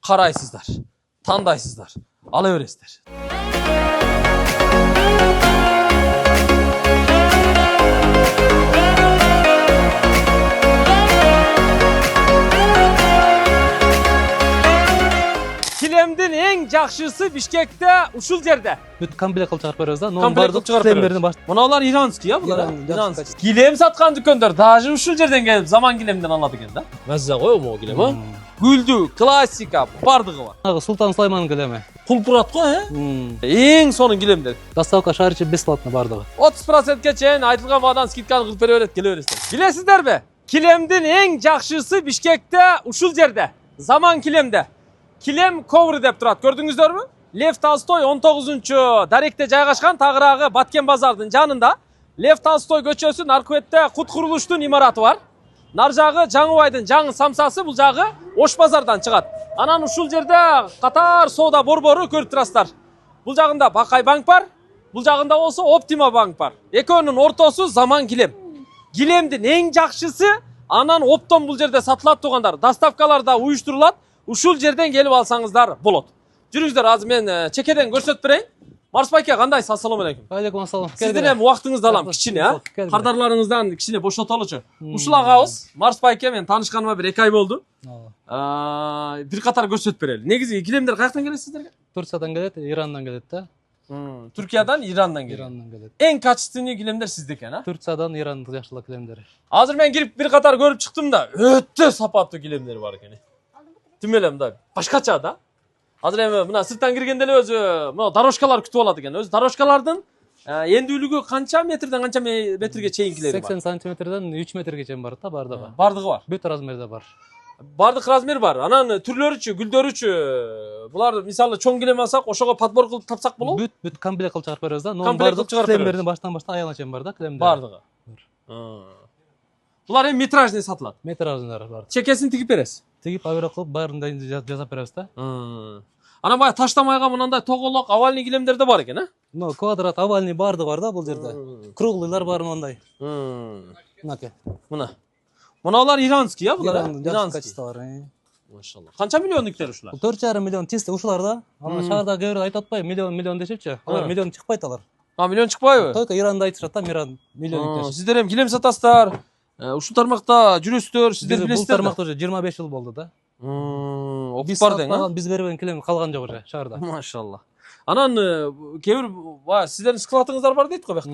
карайсыздар, тандайсыздар, ала бересиздер. Kilemdin en jakşısı Bişkek'te, uşul jerde. Bütün komplekt kılıp çıkarıp berебиз да. Komplekt kılıp çıkarıp berебиз. Munalar İranski ya bunlar. İranski. Kilem satkan dükkanlar daha uşul jerden gelip zaman kilemden alады eкен da. Mazza koyum o kilem ha. Güldü, klasika, bardığı var. Султан Сулайманның кілемі. Kulpurat koy ha. En sonun kilemler. Доставка шаар ичи бесплатно бардығы. 30%ке чейин айтылган баадан скидканы кылып бере берет, келе бересиздер. Билесиздер бе? Kilemdin en jakşısı Bişkek'te, uşul jerde. Zaman kilemde. Kilem kovru dep turat. Gördüңүздөр mü? Lev Tolstoy 19-chu Darekte жайгашкан тагырагы Баткен базардын жанында. Lev Tolstoy көчөсү Наркөбөттө кут курулуштун имараты бар. Нар жагы Жаңыбайдын жаңы самсасы, бул жагы Ош базардан чыгат. Анан ушул жерде катар соода борбору көрүп турасыздар. Бул жагында Бакай банк бар, бул жагында болсо Оптима банк бар. Экөөнүн ортосу Заман килем. Килемдин эң жакшысы анан оптом бул жерде сатылат тугандар. Доставкалар да уюштурулат. Ушул жерден келип алсаңыздар болот. Жүрүңүздөр, азыр мен чекеден көрсөтүп берейин. Марс байке, кандайсыз? Ассаламу алейкум. Алейкум ассалам. Сиздин эми убактыңызды алам, кичине, а? Кардарларыңыздан кичине бошотолучу. Ушул агабыз Марс байке мен таанышканыма бир 2 ай болду. Бир катар көрсөтүп берели. Негизи килемдер каяктан келет сиздерге? Турциядан келет, Ирандан келет да. Түркиядан, Ирандан келет. Ирандан келет. Эң качественный килемдер сизде экен, а? Турциядан Ирандын жакшылуу килемдери. Азыр мен кирип бир катар көрүп чыктым да, өтө сапаттуу килемдер бар экен. Тим эле мындай башкача да. Азыр эми мына сырттан киргенде эле өзү мына дорожкалар күтүп алат экен. Өзү дорожкалардын эндүүлүгү канча метрден канча метрге чейинкилери бар? 80 сантиметрден 3 метрге чейин бар да бардыгы. Бардыгы бар. Бүт размерде бар. Бардык размер бар. Анан түрлөрүчү, гүлдөрүчү. Булар мисалы чоң килем алсак, ошого подбор кылып тапсак болобу? Бүт комплект кылып чыгарып беребиз да. Комплект кылып чыгарып беребиз. Килемдердин баштан аяғына чейин бар да килемдер. Бардыгы. Булар эми метражный сатылат. Метражныйлар бар. Чекесин тигип бересиз. Тигип абыра кылып баарын жасап беребиз да. Анан баягы таштамайга мындай тоголок, овальный килемдер да бар экен, а? Ну, квадрат, овальный барды бар да бул жерде. Круглыйлар бар мындай. Мынаке. Мына. Мыналар иранский, а булар? Иранский качестволор. Машалла. Канча миллионниктер ушулар? 4,5 миллион чисто ушулар да. Анан шаарда кээ бирөө айтып атпайбы, миллион дешипчи. Алар миллион чыкпайт алар. Миллион чыкпайбы? Только Иранда айтышат да, миллион. Сиздер эми килем сатасыздар. Ушул тармакта жүрөсүздөр, сиздер билесиздер. Бул тармакта уже 25 жыл болду да. Окуп бар дең, а? Биз бербеген килем калган жок уже шаарда. Машалла. Анан кээ бир сиздердин складыңыздар бар дейт го бакта.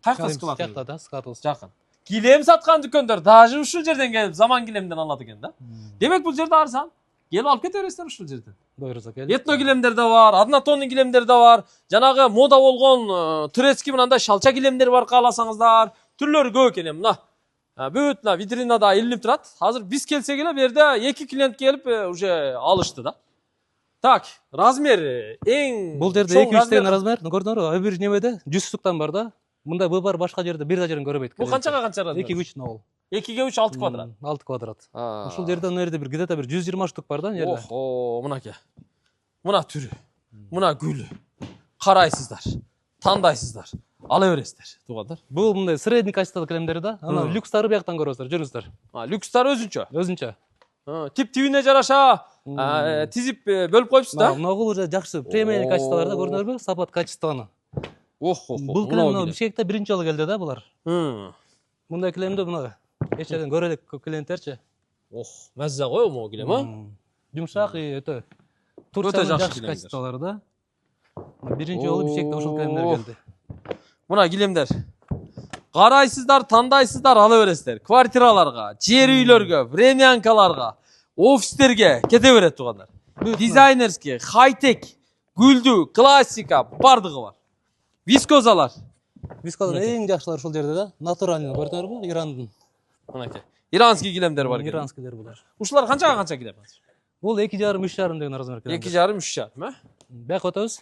Кайякта склад? Жакта да, складыбыз. Жакын. Килем саткан дүкөндөр даже ушул жерден келип Заман килемден алат экен да. Демек бул жерде арзан. Келип алып кете бересиздер ушул жерден. Буйрса кел. Этно килемдер да бар, однотонный килемдер да бар. Жанагы мода болгон турецкий мындай шалча килемдер бар кааласаңыздар. Түрлөрү көп экен мына. Бүт мына витринада илинип турат. Азыр биз келсек эле бу жерде 2 клиент келип уже алышты да. Так, размер эң Бул жерде 2-3 деген размер, көрдүңөрбү? Бир немеде 100 штуктан бар да. Мындай бул бар башка жерде бир да жерин көрбөйт. Бул канчага канча размер? 2-3 нол. 2-ге 3 6 квадрат. 6 квадрат. Ушул жерде нерде бир где-то бир 120 штук бар да жерде. Охо, мынаке. Мына түрү. Мына гүлү. Карайсыздар, тандайсыздар, ала бересиздер, туугандар. Бул мындай средний качестволуу килемдер да. Анан люкстары бияктан көрөсүздөр, жүрүңүздөр. Люкстар өзүнчө. Өзүнчө. Тип тибине жараша тизип бөлүп коюпсуз да. Мына уже жакшы премиум качестволордо көрдүңөрбү? Сапат качествону. Бул килем Бишкекте биринчи жолу келди да булар. Мындай килемди мына эч жерден көрө элек клиенттерчи. Мазза го могу килем, а? Жумшак өтө. Турцияда жакшы качестволор да. Биринчи жолу Бишкекте ушул килемдер келди. Мына килемдер. Карайсыздар, тандайсыздар, ала бересиздер. Квартираларга, жер үйлөргө, времянкаларга, офистерге кете берет туугандар. Дизайнерский, хай-тек, гүлдүү, классика бардыгы бар. Вискозалар. Вискозалар эң жакшылар ушул жерде да. Натуральный көрдүңөрбү? Ирандын. Мынакей. Иранский килемдер бар экен. Иранскийлер булар. Ушулар канчага канча килем? Бул 2,5-3,5 деген размер килем. 2,5-3,5, а? Бак өтөбүз.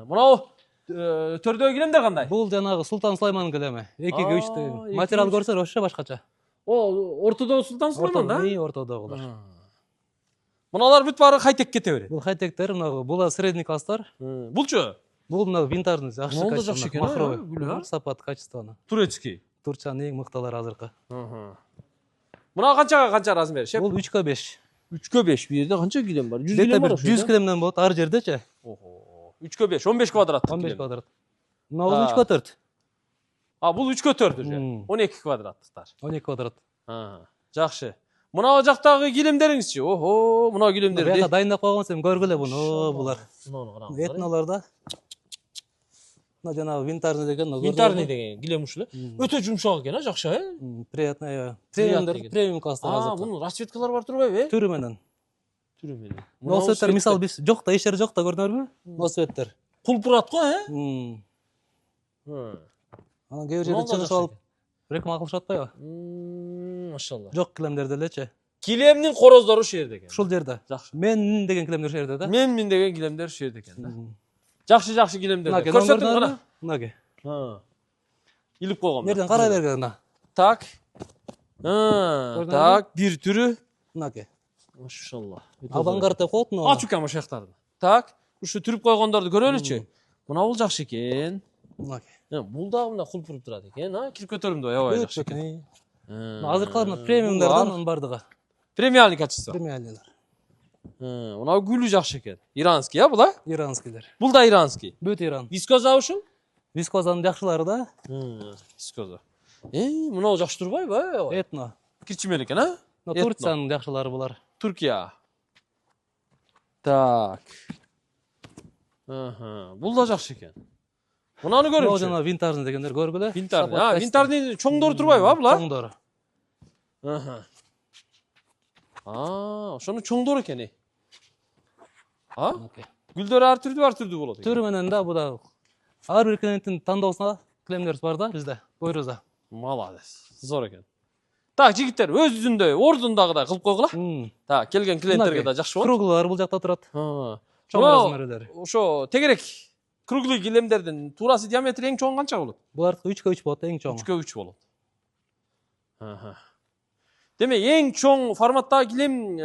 Мынау төрдөгү килемдер кандай? Бул жанагы Султан Сулайманның килеми. 2-3 деген. Материал көрсөң ошо башкача. Ортодо Султан Сулайман да? Ортодо булар. Мыналар бүт баары хай-тек кете берет. Бул хай-тектер, мына бул средний класстар. Булчу? Бул мына винтажный жакшы качество. Махровый. Сапат качествону. Турецкий. Турчанын эң мыктылары азыркы. Мына канчага канча размер? Бул 3,5. 3'e 5 bir yerde kança kilem var? 100 Dette kilem var bir o 100 kilemden bolot ар жердечи. Oho. 3'e 5, 15 kvadrat. 15 kvadrat. Ha. Mына 3 4. Ha, bu 3'e 4'dür. 12 kvadratlıklar. 12 kvadrat. Ha. Жақсы. Мына жақтағы килемдериңизчи. Охо, мына килемдерди. Буяка дайындап койгон сен көргүлө буну. Булар. Мынаны караңыз. Этнолорда. Мына жанагы винтажный деген. Винтарный деген килем ушул. Өтө жумшак экен, жакшы, Приятный. Премиум класстагы А, азыр. бунун расцветкалары бар турбайбы, Түрү менен. Түрү менен. Носветтер мисалы биз жок да, ишер жок да, көрдүңөрбү? Носветтер. Кулпурат го, Анан кээ бир жерде чыгышып алып реклама кылышып атпайбы? Машалла. Жок килемдерди элечи. Килемдин короздору ушул жерде экен. Ушул жерде. Жакшы. Мен деген килемдер ушул жерде да. Мен деген килемдер ушул жерде экен да. Жакшы килемдер. Көрсөтүң кана. Мынаке. Илип койгон. Жерден карай берген мына. Так. Так, бир түрү. Мынаке. Машалла. Авангард деп коет муну. Ачук ама шаяктарды. Так, ушу түрүп койгондорду көрөлүчү. Мына бул жакшы экен. Мынаке. Бул дагы мына кулпуруп турат экен, кирип көтөрүмдү аябай жакшы экен. Азыркылар премиумдардан анын бардыгы. Премиальный качество. Премиальныйлар. Мына гүлү жакшы экен. Иранский, бул Иранскийлер. Бул да иранский. Бүт Иран. Вискоза ушул? Вискозанын жакшылары да. Вискоза. Мына жакшы турбайбы? Этно. Кирчимел экен, Турциянын жакшылары булар. Түркия. Так. Бул да жакшы экен. Мынаны көрүңүзчү. Бул жана винтажный дегендер көргүлө. Винтажный. Винтажный чоңдору турбайбы, булар? Чоңдору. Ошону чоңдор экен. Гүлдөр ар түрдүү болот. Түрү менен да, бу да ар бир клиенттин тандоосуна килемдерибиз бар да бизде. Буйруза. Молодец. Зор экен. Так, жигиттер, өзүндөй ордундагыдай кылып койгула. Так, келген клиенттерге да жакшы болот. Круглар бул жакта турат. Чоң размерлери. Ошо тегерек круглый килемдердин туурасы диаметри эң чоң канча болот? Булардыкы 3 3 болот, эң чоң. 3 3 болот. Демек, эң чоң форматтагы килем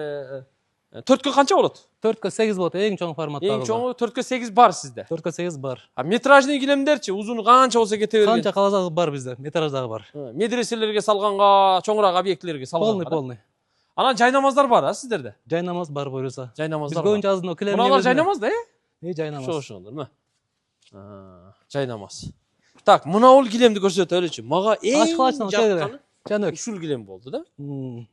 4 канча болот? 4 8 болот, эң чоң форматтагы. Эң чоңу 4 8 бар сизде. 4 8 бар. Метражный килемдерчи, узуну канча болсо кете берген? Канча каласа бар бизде, метраждагы бар. Медреселерге салганга, чоңураак объектилерге салганга. Полный. Анан жайнамаздар бар, сиздерде? Жайнамаз бар буйруса. Жайнамаздар. Биз көбүнчө азыр килем. Муналар жайнамаз да, жайнамаз. Ошондор, жайнамаз. Так, мына бул килемди көрсөтөлүчү. Мага эң жакканы жанөк. ушул килем болду да. Бул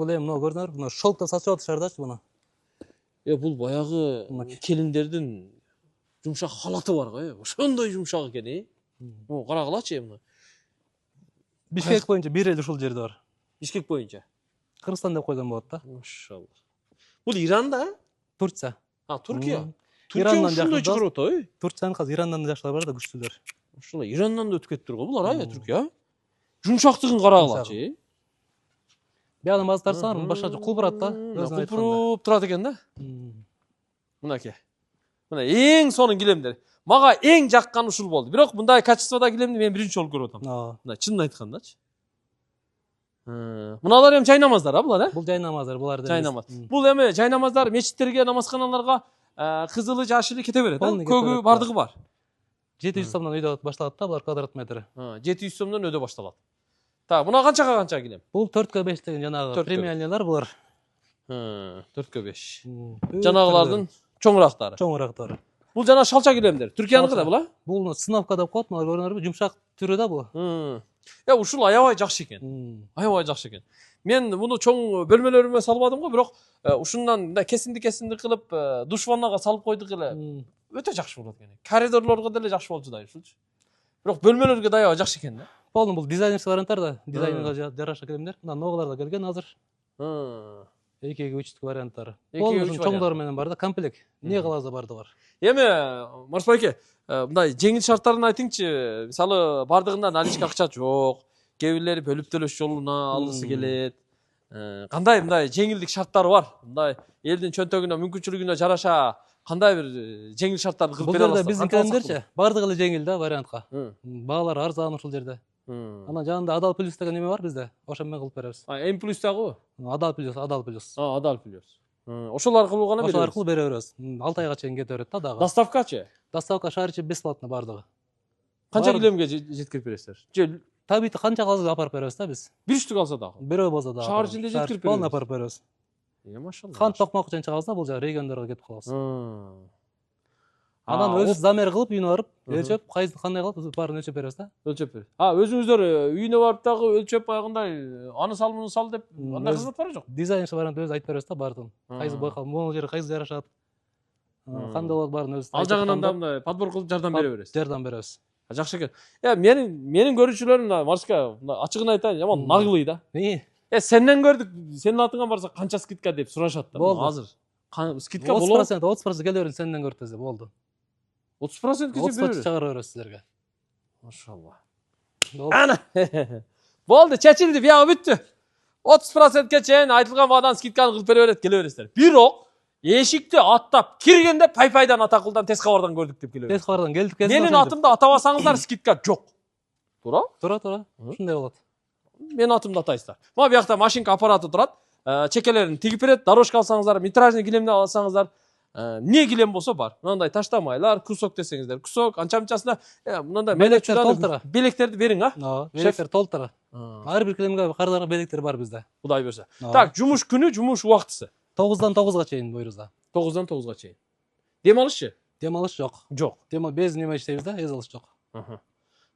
эми мына көрдүңөр, мына шелктен сатып атышардачы буну. Бул баягы келиндердин жумшак халаты бар го, ошондой жумшак экен, карагылачы мына. Бишкек боюнча бир эл ушул жерде бар. Бишкек боюнча. Кыргызстан деп койгон болот да. Машалла. Бул Иранда? Турция. Туркия. Ирандан ушундай чыгарып атат, Турциянын казыр Ирандан да жакшылар бар да, күчтүүлөр. Ушулай Ирандан да өтүп кетиптир го булар, Түркия. Жумшактыгын карагылачы. Биягынан базы тарсаң, башкача кулбурат да, өзүң айтканда. Кулбуруп турат экен да. Мынакей. Мына эң сонун килемдер. Мага эң жаккан ушул болду. Бирок мындай качестводагы килемди мен биринчи жолу көрүп атам. Мына чынын айткандачы. Мыналар эми жайнамаздар, булар, Бул жайнамаздар, булар да. Жайнамаз. Бул эми жайнамаздар мечиттерге, намазканаларга кызылы, жашылы кете берет, көгү бардыгы бар. 700 сомдон өйдө башталат да, булар квадрат метри. 700 сомдон өйдө башталат. Так, мына канча килем? Бул 4 5 деген жанагы премиальныйлар булар. 4 5. Жанагылардын чоңурактары. Чоңурактары. Бул жана шалча килемдер. Түркияныкы да була? Бул сыновка деп коет, мына көрүнөрбү, жумшак түрү да бул. Ушул аябай жакшы экен. Аябай жакшы экен. Мен муну чоң бөлмөлөрүмө салбадым го, бирок ушундан мындай кесинди кылып душ ваннага салып койдук эле. Өтө жакшы болот экен. Коридорлорго деле жакшы болчу да ушулчу. Бирок бөлмөлөргө да аябай жакшы экен да. Полный бул дизайнерский варианттар да, дизайнерге жараша килемдер. Мына новолар да келген азыр. 2-3 варианттары. Полный чоңдор менен бар да, комплект. Не каласа барды бар. Эми Марс байке, мындай жеңил шарттарын айтыңчы. Мисалы бардыгында наличка акча жок, кээ бирлери бөлүп төлөш жолуна алгысы келет. Кандай мындай жеңилдик шарттары бар? Мындай элдин чөнтөгүнө, мүмкүнчүлүгүнө жараша кандай бир жеңил шарттарды кылып бере аласызбы? Бул жерде биздин килемдерчи, бардыгы эле жеңил да вариантка. Баалар арзан ушул жерде. Анан жанында Адал плюс деген неме бар бизде. Ошо менен кылып беребиз. М плюс дагы? Адал плюс. Адал плюс. Ошол аркылуу гана беребиз. Ошол аркылуу бере беребиз. 6 айга чейин кете берет да дагы. Доставкачы? Доставка шаар ичи бесплатно бардыгы. Канча килемге жеткирип бересиздер? Же табити канча калса апарып беребиз да биз. Бир штук алса дагы. Бирөө болсо дагы. Шаар ичинде жеткирип беребиз. Полный апарып беребиз. Машалла. Кант токмок үчүн чыгабыз да, бул жагы региондорго кетип калабыз. Анан өзү замер кылып үйүнө барып өлчөп, кандай кылып баарын өлчөп беребиз да. Өлчөп бер. Өзүңүздөр үйүнө барып дагы өлчөп баягындай аны сал муну сал деп андай кызмат бар жок? Дизайнчы барганда өзү айтып беребиз да баардыгын. Кайсы бойкал, могу жери кайсы жарашат. Кандай болот баарын өзү. Ал жагынан да мындай подбор кылып жардам бере бересиз. Жардам беребиз. Жакшы экен. Менин көрүүчүлөрүм Марска ачыгын айтайын, жаман нагылый да. Сенден көрдүк, сенин атыңан барса канча скидка деп сурашат да. Азыр скидка болобу? 30% келе берин сенден көрүп десе болду. 30% кече беребиз. 30% чыгарып беребиз силерге. Машалла. Ана. Болду, чечилди, бияга бүттү. 30%ке чейин айтылган баадан скидканы кылып бере берет, келе бересиздер. Бирок эшикти аттап киргенде Пай-Пайдан Атакулдан тез кабардан көрдүк деп келе бересиздер. Тез кабардан келдик. Менин атымды атабасаңыздар скидка жок. Туура? Туура. Ушундай болот. Менин атымды атайсыздар. Мына биякта машинка аппараты турат. Чекелерин тигип берет, дорожка алсаңыздар, метражный килемди алсаңыздар, не килем болсо бар. Мындай таштамайлар, кусок десеңиздер, кусок, анча-мынчасына мындай белектерди бериң, Белектер толтура. Ар бир килемге кардаган белектер бар бизде. Кудай берсе. Так, жумуш күнү, жумуш убактысы. 9-дан 9га чейин буйрузда. 9-дан 9га чейин. Дем алышчы? Дем алыш жок. Жок. Без неме иштейбиз да, эз алыш жок.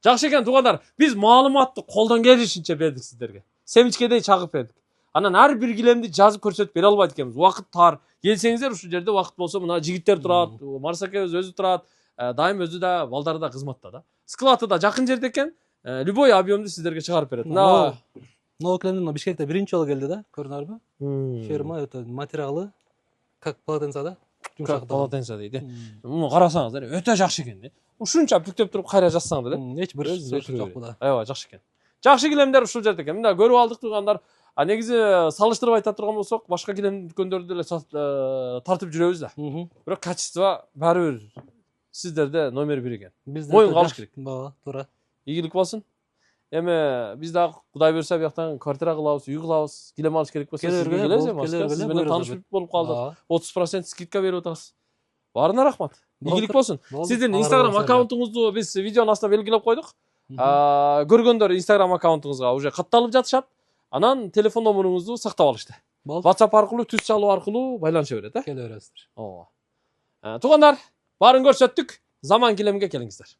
Жакшы экен туугандар, биз маалыматты колдон келишинче бердик сиздерге. Семичкедей чагып бердик. Анан ар бир килемди жазып көрсөтүп бере албайт экенбиз. Убакыт тар. Келсеңиздер ушул жерде убакыт болсо мына жигиттер турат, Марсакебиз өзү турат. Дайым өзү да балдары да кызматта да. Склаты да жакын жерде экен. Любой объемду сиздерге чыгарып берет. Новый килемдин Бишкекте биринчи жолу келди да, көрдүңөрбү? Фирма өтө материалы как полотенце да. Как полотенце дейт. Муну карасаңыздар, өтө жакшы экен. Ушунча бүктөп туруп кайра жазсаңдар, эч бир жок буда. Ооба, жакшы экен. Жакшы килемдер ушул жерде экен. Мында көрүп алдык туугандар. Негизи салыштырып айта турган болсок, башка килем дүкөндөрдү деле тартып жүрөбүз да. Бирок качество баары бир сиздерде номер 1 экен. Моюнга алыш керек. Туура. Ийгилик болсун. Эми биз дагы Кудай берсе бияктан квартира кылабыз, үй кылабыз, килем алыш керек болсо сизге келебиз. Сиз менен таанышып болуп калдык. 30% скидка берип атабыз. Баарына рахмат. Ийгилик болсун. Сиздин Instagram аккаунтуңузду биз видеонун астына белгилеп койдук. Көргөндөр Instagram аккаунтуңузга уже катталып жатышат. Анан телефон номеруңузду сактап алышты. WhatsApp аркылуу, түз чалуу аркылуу байланыша берет, Келе бересиздер. Ооба. Туугандар, баарын көрсөттүк. Заман килемге келиңиздер.